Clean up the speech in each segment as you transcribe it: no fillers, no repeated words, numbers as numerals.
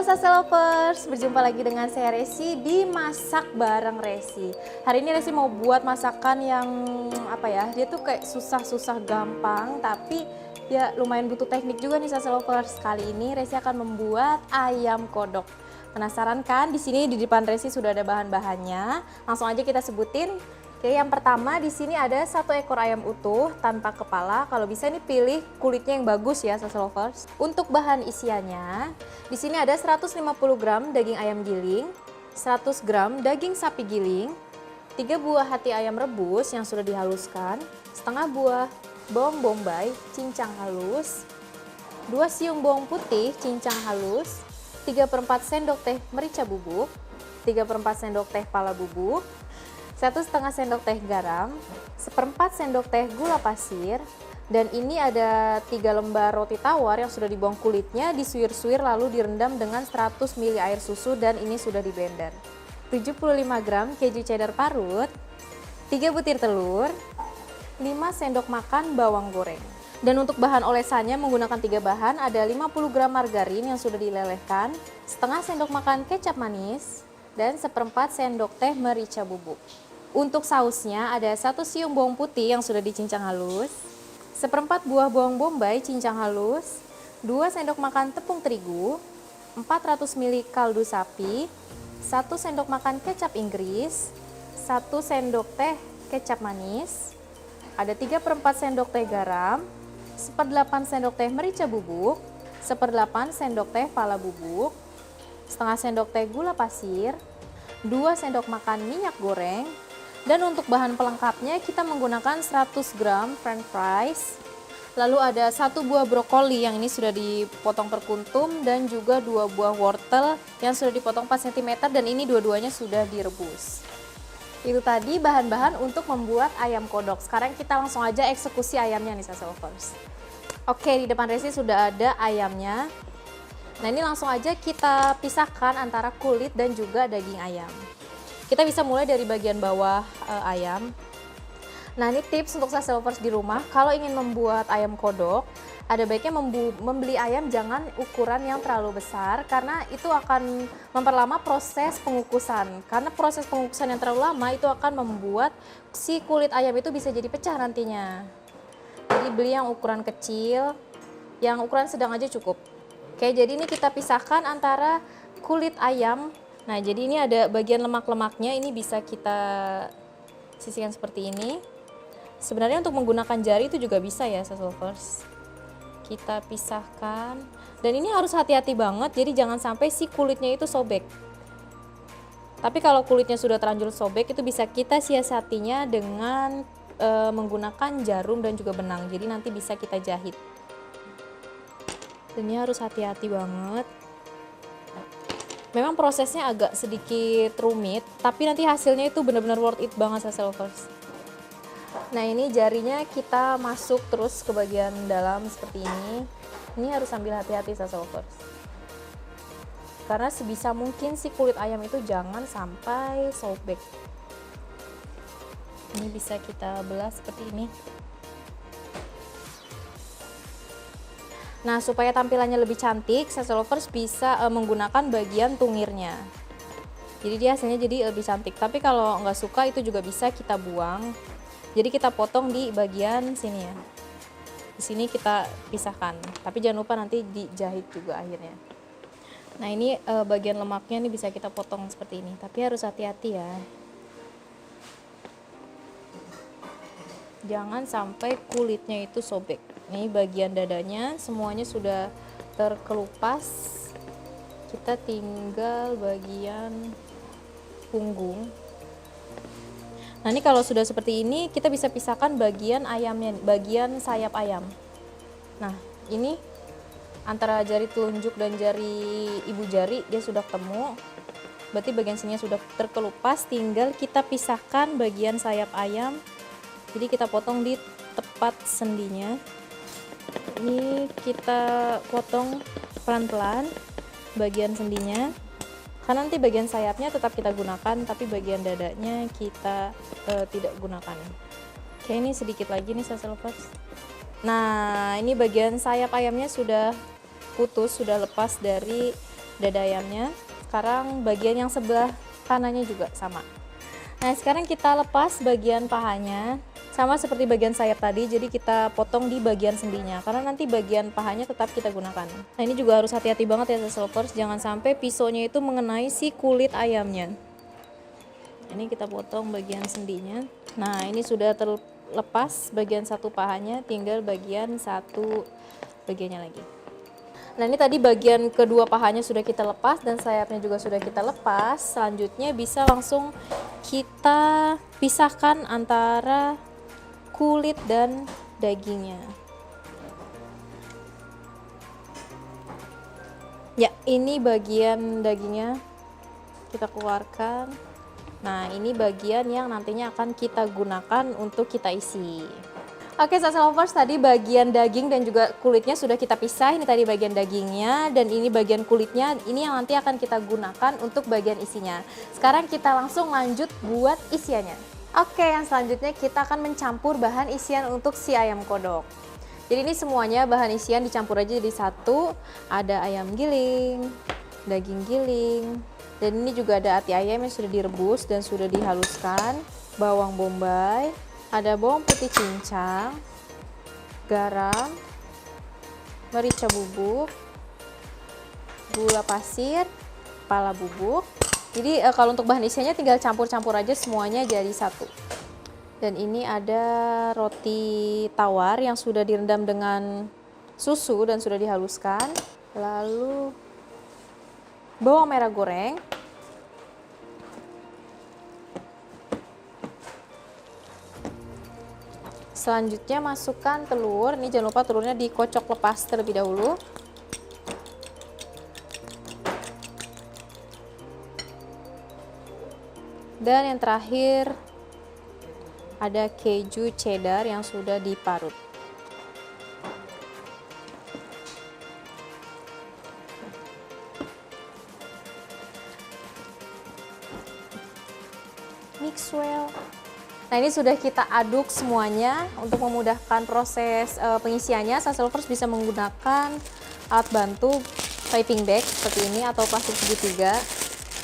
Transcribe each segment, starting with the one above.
Sase Lovers, berjumpa lagi dengan saya Resi di Masak Bareng Resi. Hari ini Resi mau buat masakan yang dia tuh kayak susah-susah gampang, tapi ya lumayan butuh teknik juga nih Sase Lovers. Kali ini Resi akan membuat ayam kodok. Penasaran kan? Di sini di depan Resi sudah ada bahan-bahannya. Langsung aja kita sebutin. Oke, yang pertama di sini ada 1 ekor ayam utuh tanpa kepala. Kalau bisa nih pilih kulitnya yang bagus ya, Sase Lovers. Untuk bahan isiannya, di sini ada 150 gram daging ayam giling, 100 gram daging sapi giling, 3 buah hati ayam rebus yang sudah dihaluskan, setengah buah bawang bombay cincang halus, 2 siung bawang putih cincang halus, 3/4 sendok teh merica bubuk, 3/4 sendok teh pala bubuk, 1,5 sendok teh garam, 1/4 sendok teh gula pasir, dan ini ada 3 lembar roti tawar yang sudah dibuang kulitnya, disuir-suir lalu direndam dengan 100 ml air susu dan ini sudah di blender. 75 gram keju cheddar parut, 3 butir telur, 5 sendok makan bawang goreng. Dan untuk bahan olesannya menggunakan 3 bahan, ada 50 gram margarin yang sudah dilelehkan, setengah sendok makan kecap manis, dan 1/4 sendok teh merica bubuk. Untuk sausnya ada 1 siung bawang putih yang sudah dicincang halus, 1/4 buah bawang bombay cincang halus, 2 sendok makan tepung terigu, 400 ml kaldu sapi, 1 sendok makan kecap Inggris, 1 sendok teh kecap manis, ada 3/4 sendok teh garam, 1/8 sendok teh merica bubuk, 1/8 sendok teh pala bubuk, setengah sendok teh gula pasir, 2 sendok makan minyak goreng. Dan untuk bahan pelengkapnya kita menggunakan 100 gram french fries, lalu ada 1 buah brokoli yang ini sudah dipotong per kuntum, dan juga 2 buah wortel yang sudah dipotong 4 cm dan ini dua-duanya sudah direbus. Itu tadi bahan-bahan untuk membuat ayam kodok. Sekarang kita langsung aja eksekusi ayamnya nih Sase Lovers. Oke, di depan Resi sudah ada ayamnya. Nah, ini langsung aja kita pisahkan antara kulit dan juga daging ayam. Kita bisa mulai dari bagian bawah ayam. Nah, ini tips untuk Sase Lovers di rumah. Kalau ingin membuat ayam kodok, ada baiknya membeli ayam jangan ukuran yang terlalu besar, karena itu akan memperlama proses pengukusan. Karena proses pengukusan yang terlalu lama itu akan membuat si kulit ayam itu bisa jadi pecah nantinya. Jadi beli yang ukuran kecil, yang ukuran sedang aja cukup. Oke, jadi ini kita pisahkan antara kulit ayam. Nah, jadi ini ada bagian lemak-lemaknya, ini bisa kita sisihkan seperti ini. Sebenarnya untuk menggunakan jari itu juga bisa ya, Sase Lovers. Kita pisahkan. Dan ini harus hati-hati banget, jadi jangan sampai si kulitnya itu sobek. Tapi kalau kulitnya sudah terlanjur sobek, itu bisa kita siasatinya dengan menggunakan jarum dan juga benang. Jadi nanti bisa kita jahit. Dan ini harus hati-hati banget. Memang prosesnya agak sedikit rumit, tapi nanti hasilnya itu benar-benar worth it banget Sase Lovers. Nah, ini jarinya kita masuk terus ke bagian dalam seperti ini. Ini harus sambil hati-hati Sase Lovers. Karena sebisa mungkin si kulit ayam itu jangan sampai sobek. Ini bisa kita belah seperti ini. Nah, supaya tampilannya lebih cantik, Sase Lovers bisa menggunakan bagian tungirnya. Jadi dia hasilnya jadi lebih cantik. Tapi kalau nggak suka itu juga bisa kita buang. Jadi kita potong di bagian sini ya. Di sini kita pisahkan. Tapi jangan lupa nanti dijahit juga akhirnya. Nah, ini bagian lemaknya nih bisa kita potong seperti ini. Tapi harus hati-hati ya. Jangan sampai kulitnya itu sobek. Ini bagian dadanya semuanya sudah terkelupas. Kita tinggal bagian punggung. Nah, ini kalau sudah seperti ini kita bisa pisahkan bagian ayamnya, bagian sayap ayam. Nah, ini antara jari telunjuk dan jari ibu jari dia sudah ketemu. Berarti bagian sininya sudah terkelupas, tinggal kita pisahkan bagian sayap ayam. Jadi kita potong di tepat sendinya. Ini kita potong pelan-pelan bagian sendinya, karena nanti bagian sayapnya tetap kita gunakan, tapi bagian dadanya kita tidak gunakan. Oke, ini sedikit lagi nih Sase Lovers. Nah, ini bagian sayap ayamnya sudah putus, sudah lepas dari dada ayamnya. Sekarang bagian yang sebelah kanannya juga sama. Nah, sekarang kita lepas bagian pahanya. Sama seperti bagian sayap tadi, jadi kita potong di bagian sendinya. Karena nanti bagian pahanya tetap kita gunakan. Nah, ini juga harus hati-hati banget ya saus lovers. Jangan sampai pisaunya itu mengenai si kulit ayamnya. Ini kita potong bagian sendinya. Nah, ini sudah terlepas bagian satu pahanya, tinggal bagian satu bagiannya lagi. Nah, ini tadi bagian kedua pahanya sudah kita lepas dan sayapnya juga sudah kita lepas. Selanjutnya bisa langsung kita pisahkan antara kulit dan dagingnya. Ya, ini bagian dagingnya kita keluarkan. Nah, ini bagian yang nantinya akan kita gunakan untuk kita isi. Oke, saus lovers, tadi bagian daging dan juga kulitnya sudah kita pisah. Ini tadi bagian dagingnya dan ini bagian kulitnya. Ini yang nanti akan kita gunakan untuk bagian isinya. Sekarang kita langsung lanjut buat isiannya. Oke, yang selanjutnya kita akan mencampur bahan isian untuk si ayam kodok. Jadi ini semuanya bahan isian dicampur aja jadi satu. Ada ayam giling, daging giling, dan ini juga ada ati ayam yang sudah direbus dan sudah dihaluskan, bawang bombay, ada bawang putih cincang, garam, merica bubuk, gula pasir, pala bubuk. Jadi kalau untuk bahan isiannya tinggal campur-campur aja semuanya jadi satu. Dan ini ada roti tawar yang sudah direndam dengan susu dan sudah dihaluskan. Lalu bawang merah goreng, selanjutnya masukkan telur. Ini jangan lupa telurnya dikocok lepas terlebih dahulu. Dan yang terakhir ada keju cheddar yang sudah diparut. Mix well. Nah, ini sudah kita aduk semuanya. Untuk memudahkan proses pengisiannya, saus lovers bisa menggunakan alat bantu piping bag seperti ini atau plastik segitiga.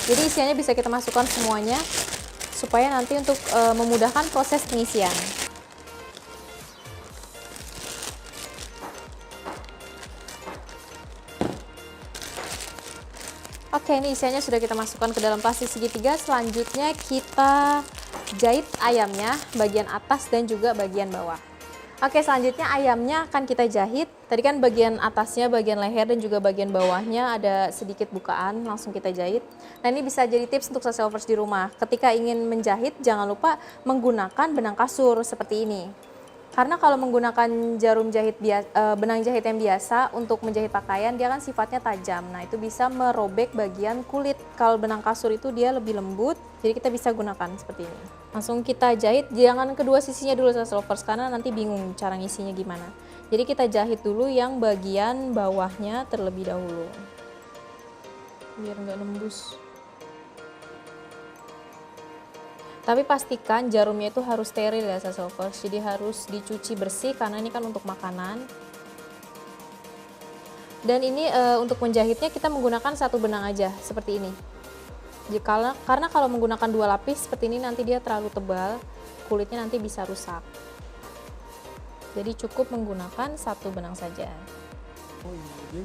Jadi isiannya bisa kita masukkan semuanya supaya nanti untuk memudahkan proses pengisian. Oke, ini isiannya sudah kita masukkan ke dalam plastik segitiga. Selanjutnya kita jahit ayamnya bagian atas dan juga bagian bawah. Oke, selanjutnya ayamnya akan kita jahit. Tadi kan bagian atasnya, bagian leher dan juga bagian bawahnya ada sedikit bukaan, langsung kita jahit. Nah, ini bisa jadi tips untuk saus lovers di rumah. Ketika ingin menjahit, jangan lupa menggunakan benang kasur seperti ini. Karena kalau menggunakan benang jahit yang biasa untuk menjahit pakaian, dia kan sifatnya tajam. Nah, itu bisa merobek bagian kulit. Kalau benang kasur itu dia lebih lembut, jadi kita bisa gunakan seperti ini. Langsung kita jahit, jangan kedua sisinya dulu saus lovers, karena nanti bingung cara ngisinya gimana. Jadi kita jahit dulu yang bagian bawahnya terlebih dahulu, biar nggak nembus. Tapi pastikan jarumnya itu harus steril ya saus lovers, jadi harus dicuci bersih karena ini kan untuk makanan. Dan ini untuk menjahitnya kita menggunakan satu benang aja seperti ini. Karena kalau menggunakan dua lapis seperti ini nanti dia terlalu tebal, kulitnya nanti bisa rusak. Jadi cukup menggunakan satu benang saja. Oh iya,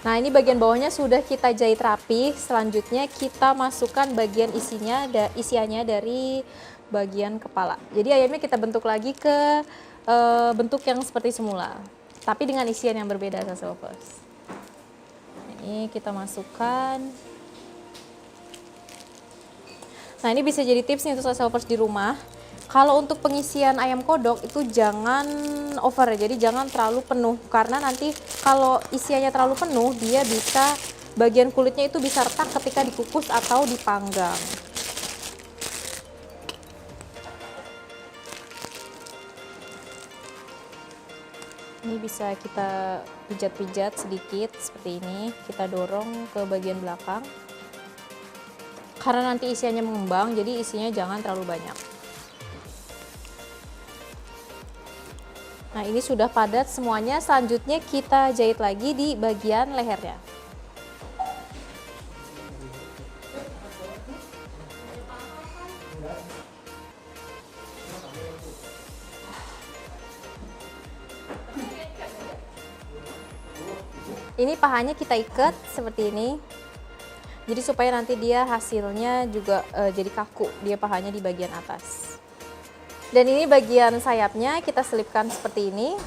nah, ini bagian bawahnya sudah kita jahit rapi. Selanjutnya kita masukkan bagian isiannya dari bagian kepala. Jadi ayamnya kita bentuk lagi ke bentuk yang seperti semula, tapi dengan isian yang berbeda saus lovers. Ini kita masukkan. Nah, ini bisa jadi tips nih untuk saus lovers di rumah. Kalau untuk pengisian ayam kodok itu jangan over, jadi jangan terlalu penuh, karena nanti kalau isiannya terlalu penuh dia bisa bagian kulitnya itu bisa retak ketika dikukus atau dipanggang. Ini bisa kita pijat-pijat sedikit seperti ini, kita dorong ke bagian belakang. Karena nanti isiannya mengembang, jadi isinya jangan terlalu banyak. Nah, ini sudah padat semuanya. Selanjutnya kita jahit lagi di bagian lehernya. Ini pahanya kita ikat seperti ini. Jadi supaya nanti dia hasilnya juga jadi kaku, dia pahanya di bagian atas. Dan ini bagian sayapnya kita selipkan seperti ini.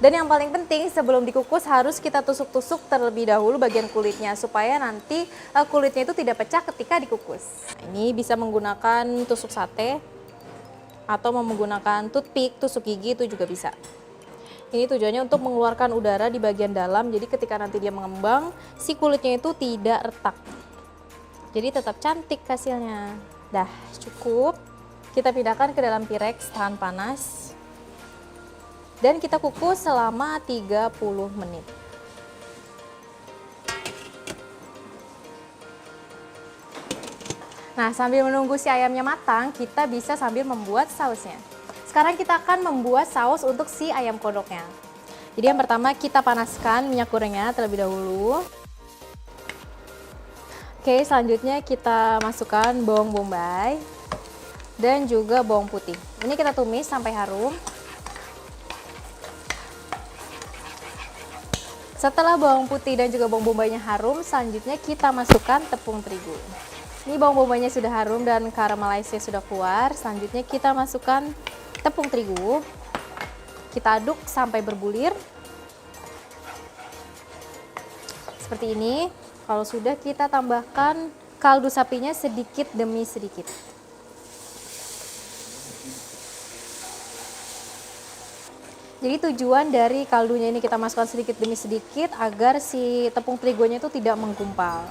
Dan yang paling penting sebelum dikukus harus kita tusuk-tusuk terlebih dahulu bagian kulitnya supaya nanti kulitnya itu tidak pecah ketika dikukus. Nah, ini bisa menggunakan tusuk sate atau menggunakan toothpick, tusuk gigi itu juga bisa. Ini tujuannya untuk mengeluarkan udara di bagian dalam, jadi ketika nanti dia mengembang, si kulitnya itu tidak retak. Jadi tetap cantik hasilnya. Dah, cukup. Kita pindahkan ke dalam Pyrex tahan panas. Dan kita kukus selama 30 menit. Nah, sambil menunggu si ayamnya matang, kita bisa sambil membuat sausnya. Sekarang kita akan membuat saus untuk si ayam kodoknya. Jadi yang pertama kita panaskan minyak gorengnya terlebih dahulu. Oke, selanjutnya kita masukkan bawang bombay dan juga bawang putih. Ini kita tumis sampai harum. Setelah bawang putih dan juga bawang bombaynya harum, selanjutnya kita masukkan tepung terigu. Ini bawang bombaynya sudah harum dan karamelize sudah keluar. Selanjutnya kita masukkan tepung terigu, kita aduk sampai berbulir. Seperti ini. Kalau sudah, kita tambahkan kaldu sapinya sedikit demi sedikit. Jadi tujuan dari kaldunya ini kita masukkan sedikit demi sedikit agar si tepung terigunya itu tidak menggumpal.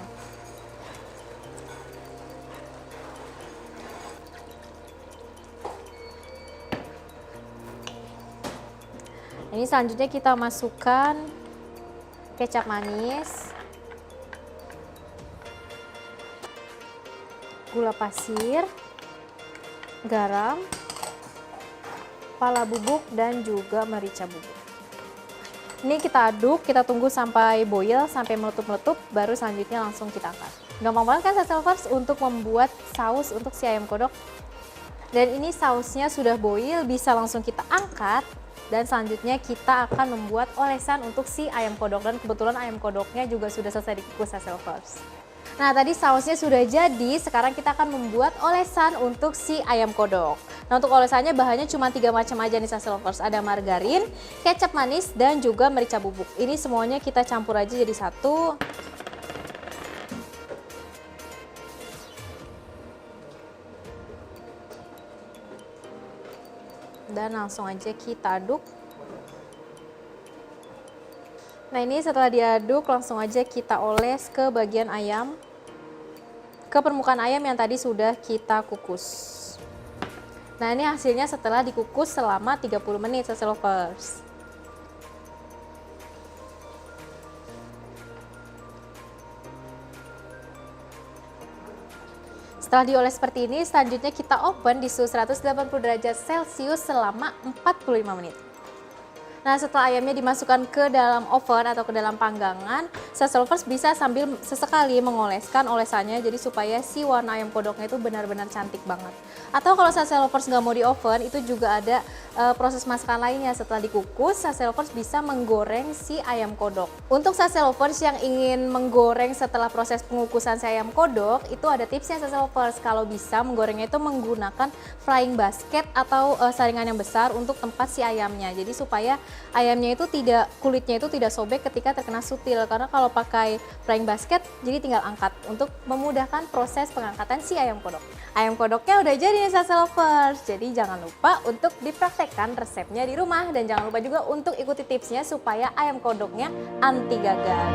Ini selanjutnya kita masukkan kecap manis, gula pasir, garam, pala bubuk, dan juga merica bubuk. Ini kita aduk, kita tunggu sampai boil, sampai meletup-meletup, baru selanjutnya langsung kita angkat. Gampang banget kan Sassy Lovers untuk membuat saus untuk si ayam kodok. Dan ini sausnya sudah boil, bisa langsung kita angkat. Dan selanjutnya kita akan membuat olesan untuk si ayam kodok. Dan kebetulan ayam kodoknya juga sudah selesai dikukus Sassy Lovers. Nah, tadi sausnya sudah jadi, sekarang kita akan membuat olesan untuk si ayam kodok. Nah, untuk olesannya bahannya cuma 3 macam aja nih Sassy Lovers. Ada margarin, kecap manis, dan juga merica bubuk. Ini semuanya kita campur aja jadi satu. Dan langsung aja kita aduk. Nah, ini setelah diaduk langsung aja kita oles ke bagian ayam, ke permukaan ayam yang tadi sudah kita kukus. Nah, ini hasilnya setelah dikukus selama 30 menit Sassy Lovers. Setelah dioles seperti ini, selanjutnya kita oven di suhu 180 derajat Celcius selama 45 menit. Nah, setelah ayamnya dimasukkan ke dalam oven atau ke dalam panggangan, Sassy Lovers bisa sambil sesekali mengoleskan olesannya jadi supaya si warna ayam kodoknya itu benar-benar cantik banget. Atau kalau Sassy Lovers nggak mau di oven, itu juga ada proses masakan lainnya. Setelah dikukus, Sassy Lovers bisa menggoreng si ayam kodok. Untuk Sassy Lovers yang ingin menggoreng setelah proses pengukusan si ayam kodok, itu ada tipsnya Sassy Lovers. Kalau bisa menggorengnya itu menggunakan frying basket atau saringan yang besar untuk tempat si ayamnya. Jadi supaya ayamnya itu kulitnya itu tidak sobek ketika terkena sutil, karena kalau pakai frying basket jadi tinggal angkat untuk memudahkan proses pengangkatan si ayam kodok. Ayam kodoknya udah jadi nih Sassy Lovers, jadi jangan lupa untuk dipraktekkan resepnya di rumah dan jangan lupa juga untuk ikuti tipsnya supaya ayam kodoknya anti gagal.